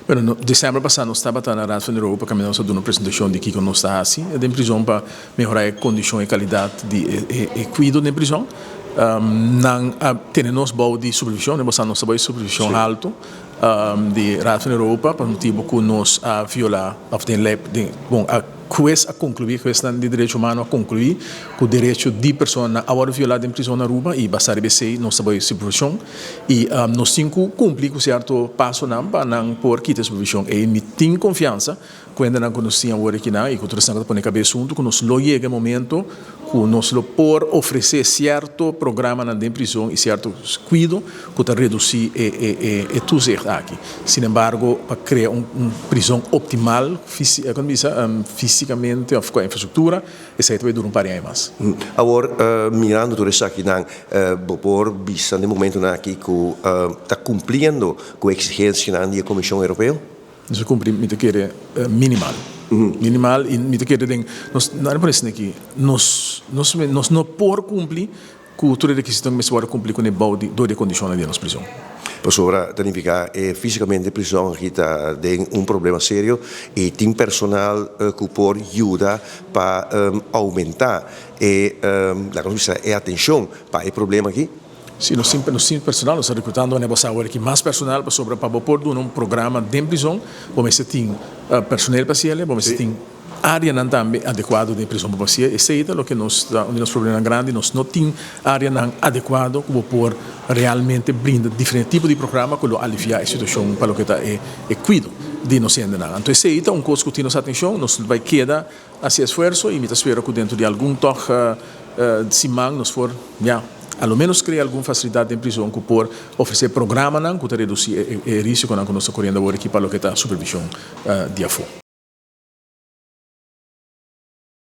Bueno, no dezembro passado nós estava na Raad van Europa, caminhamos a dar uma apresentação de que nós está assim, de prisão para melhorar a condição e qualidade de cuidado na prisão. Temos bom de supervisão, nós temos uma supervisão alto de Raad van Europa, para motivo que nós violar, of den lab, bom, a concluir, questão de direito humano a concluir, que o direito de pessoa agora violada em prisão na Aruba e basta receber nossa supervisão e nós temos que cumprir com certo passo para não por quitar a supervisão e me tem confiança quando nós conhecemos agora aqui e que nós estamos pôr cabeça junto que nós lo chega o momento que nós lo por oferecer certo programa na prisão e certo cuidado que está reduzir e tudo aqui. Sin embargo, para criar prisão optimal fisicamente com a infraestrutura, isso vai durar par de anos. Agora, mirando tudo isso aqui, por vista no momento aqui que está cumprindo com a exigência da Comissão Europeia? Nós cumprimos minimal. Minimal e me quer dizer nós não é por isso aqui nós não por cumprir com todo requisito que nós cumprir com o bode de condições de nossa prisão. Por sobre danificar fisicamente a prisão aqui tem problema sério e tem personal que pode ajudar para aumentar a atenção para o problema aqui. Sim, nós temos personal, nós estamos recrutando agora aqui mais personal para pôr um programa de prisão, vamos ter personal paciente, vamos ter área também adequada de prisão para paciente, esse é o que nós temos problema grande, nós não temos área adequada que pôr realmente brinda diferentes tipos de programa que aliviar a situação para o que está cuidado de nós ainda não. Então esse é coisa que temos atenção, nós vai quedar esse esforço e me espero que dentro de algum toque de semana nós for ao menos criar alguma facilidade em prisão que por oferecer programa que reduzir o risco que nós estamos correndo agora aqui para o que está a supervisão de AFO.